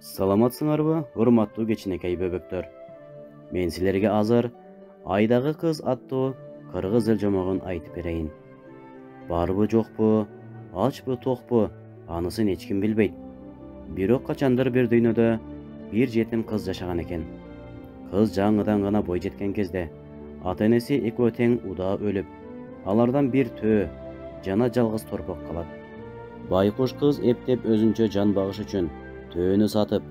Саламатсыңарбы, урматтуу кичинекей бөбөктөр. Мен силерге азыр Айдагы кыз аттуу кыргыз эл жомогун айтып берейин. Барбы жокпу, ачпы токпу, анысын эч ким билбейт. Бирок качандыр бир дүйнөдө бир жетим кыз жашаган экен. Кыз жаңыдан гана бой жеткен кезде ата-энеси экөө тең удаа өлүп, алардан бир төө жана жалгыз торпок калат. Байкуш кыз эптеп өзүнчө жан багыш үчүн төөнү сатып,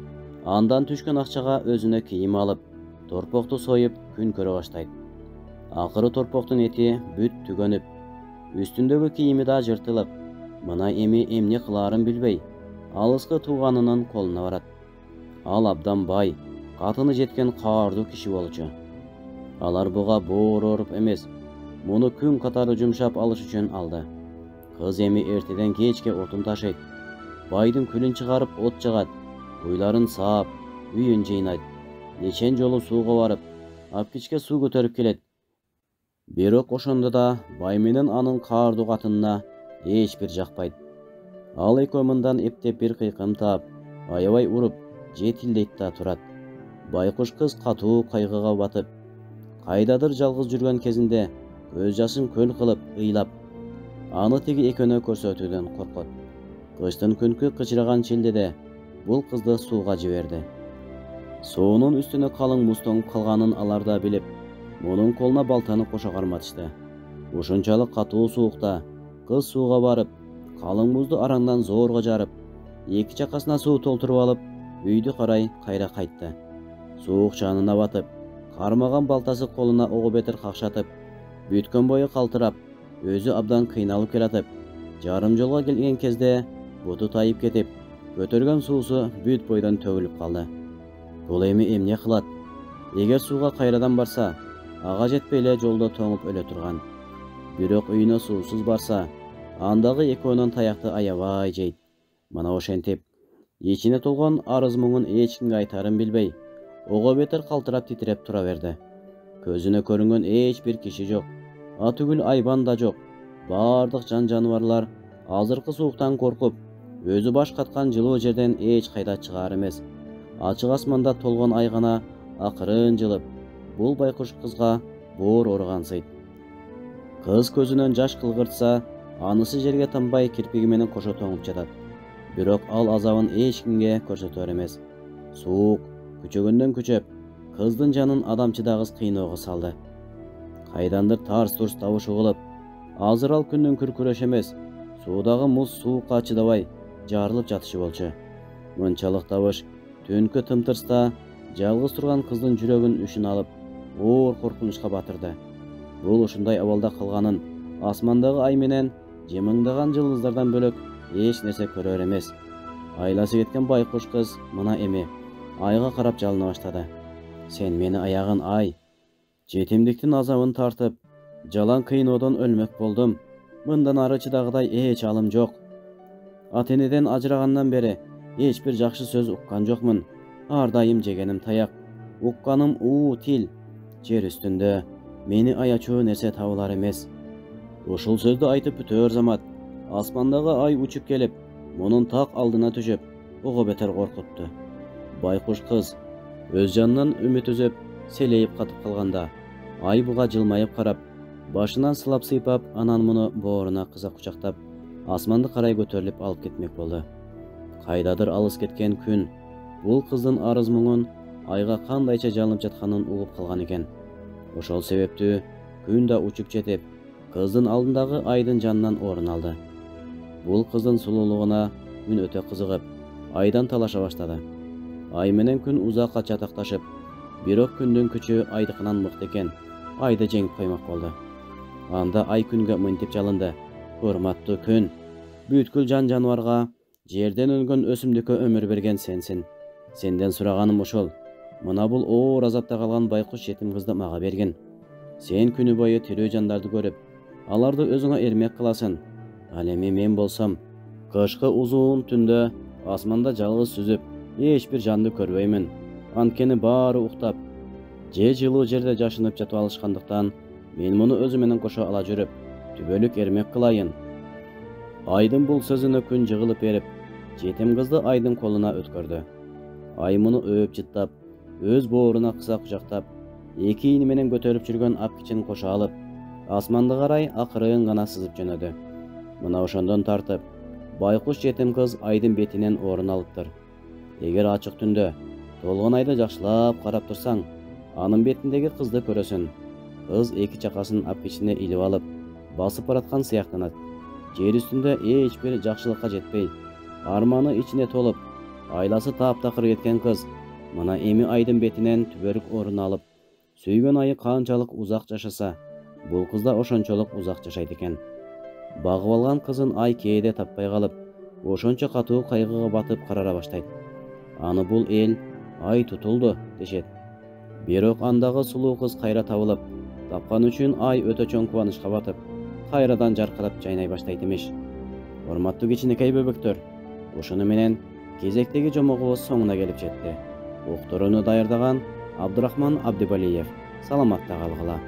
андан түшкөн акчага өзүнө кийим алып, торпокту союп күн көрө баштайт. Акыры торпоктун эти бүт түгөнүп, үстүндөгү кийими да жыртылып, мына эми эмне кылаарын билбей, алыскы тууганынын колуна барат. Ал абдан бай, катыны жеткен каардуу киши болчу. Алар буга боор ооруп эмес, муну күн катары жумшап алыш үчүн алды. Кыз эми эртеден кечке отун ташыйт, байдын күлүн чыгарып от жагат, уйларын саап, үйүн жыйнайт. Нечен жолу сууга барып, апкичке суу көтөрүп келет. Бирок ошондо да бай менен анын каардуу катынына эч бир жакпайт. Ал экөө мындан эптеп бир кыйкым таап, аябай уруп, же тилдейт да турат. Байкуш кыз катуу кайгыга батып, кайдадыр жалгыз жүргөн кезинде көз жашын көл кылып ыйлап, аны тиги экөөнө көрсөтүүдөн коркот. Кыштын күнкү кычыраган челдеде бул кызды сууга жиберди. Суунун үстүнө калың муз тоңуп калганын алар да билип, мунун колуна балтаны кошо карматышты. Ушунчалык катуу суукта кыз сууга барып, калың музду араңдан зорго жарып, эки чакасына суу толтуруп алып, үйдү карай кайра кайтты. Суук чанына батып, кармаган балтасы колуна ого бетер какшатып, бүткөн бою калтырап, өзү абдан кыйналып келатып, жарым жолго келген кезде буту тайып кетип, көтөргөн суусу бүт бойдон төгүлүп калды. Бул эми эмне кылат? Эгер сууга кайрадан барса, ага жетпей эле жолдо тоңуп өлө турган. Бирок үйүнө суусуз барса, андагы экөөнүн таякты аябай жейт. Мына ошентип, ичине толгон арыз муңун эч кимге айтарын билбей, ого бетер калтырап титиреп тура берди. Көзүнө көрүнгөн эч бир киши жок, атүгүл айбан да жок. Бардык жан жаныбарлар азыркы сууктан коркуп, өзү баш каткан жылуу жерден эч кайда чыгаар эмес. Ачык асманда толгон ай гана акырын жылып, бул байкуш кызга боор ооругансыйт. Кыз көзүнөн жаш кылгыртса, анысы жерге тамбай кирпиги менен кошо тоңуп жатат. Бирок ал азабын эч кимге көрсөтөр эмес. Суук күчөгөндөн күчөп, кыздын жанын адам чыдагыс кыйноого салды. Кайдандыр тарс-турс табыш угулуп, азыр ал күндүн күркүрөш эмес, суудагы муз суукка чыдабай жарылып жатышы болчу. Мынчалык табыш түнкү тымтырста жалгыз турган кыздын жүрөгүн үшүн алып, оор коркунучка батырды. Бул ушундай абалда калганын асмандагы ай менен жымыңдаган жылдыздардан бөлөк эч нерсе көрөр эмес. Айласы кеткен байкуш кыз мына эми айга карап жалына баштады. Сен мени аягын, ай. Жетимдиктин азабын тартып, жалаң кыйноодон өлмөк болдум. Мындан ары чыдагыдай эч алым жок. Ата-энеден ажырагандан бери эч бир жакшы сөз уккан жокмун. Ар дайым жегеним таяк, укканым уу тил. Жер үстүндө мени аячуу нерсе табылар эмес. Ушул сөздү айтып бүтөөр замат асмандагы ай учуп келип, мунун так алдына түшүп, ого бетер коркутту. Байкуш кыз өз жанынан үмүт үзүп, селейип катып калганда, ай буга жылмайып карап, башынан сылап сыйпап, анан муну бооруна кыза кучактап, асманды карай көтөрүлүп алып кетмек болду. Кайдадыр алыс кеткен күн бул кыздын арыз муңун айга кандайча жалынып жатканын угуп калган экен. Ошол себептүү күн да учуп жетип, кыздын алдындагы айдын жанынан орун алды. Бул кыздын сулуулугуна күн өтө кызыгып, айдан талаша баштады. Ай менен күн узакка чатакташып, бирок күндүн күчү айдыкынан мыкты экен, айды жеңип коймок болду. Анда ай күнгө мынтип жалынды: урматтуу күн, бүткүл жан жаныбарга, жерден өнгөн өсүмдүккө өмүр берген сенсин. Сенден сураганым ушул. Мына бул оор азапта калган байкуш жетим кызды мага бергин. Сен күнү бою тирүү жандарды көрүп, аларды өзүңө эрмек кыласың. Ал эми мен болсом, кышкы узун түндө асманда жалгыз сүзүп, эч бир жанды көрбөймүн. Анткени баары уктап, же жылуу жерде жашынып жатып алышкандыктан, мен муну өзү менен кошо ала жүрүп, түбөлүк эрмек кылайын. Айдын бул сөзүнө күн жыгылып берип, жетим кызды айдын колуна өткөрдү. Ай муну өп жыттап, өз бооруна кыса кучактап, эки ийни менен көтөрүп жүргөн ап кичин кошо алып, асманды карай акырын гана сызып жөнөдү. Мына ошондон тартып, байкуш жетим кыз айдын бетинен орун алыптыр. Эгер ачык түндө толгон айды жакшылап карап турсаң, анын бетиндеги кызды көрөсүн. Кыз эки чакасын ап кичине илип алып, басып бараткан сыяктанат. Жер үстүндө эч бир жакшылыкка жетпей, арманы ичине толуп, айласы таптакыр кеткен кыз мына эми айдын бетинен түбөрүк орун алып, сүйгөн айы канчалык узак жашаса, бул кыз да ошончолук узак жашайт экен. Багып алган кызын ай кээде таппай калып, ошончо катуу кайгыга батып карара баштайт. Аны бул эл ай тутулду дешет. Бирок андагы сулуу кыз кайра табылып, тапкан үчүн ай өтө чоң кубанычка батып, кайрадан жаркырап жайнай баштайт эмиш. Урматтуу кичинекей бөбөктөр, ошону менен кезектеги жомогубуз соңуна келип жетти. Уктурууну даярдаган Абдурахман Абдибалиев. Саламатта калгыла.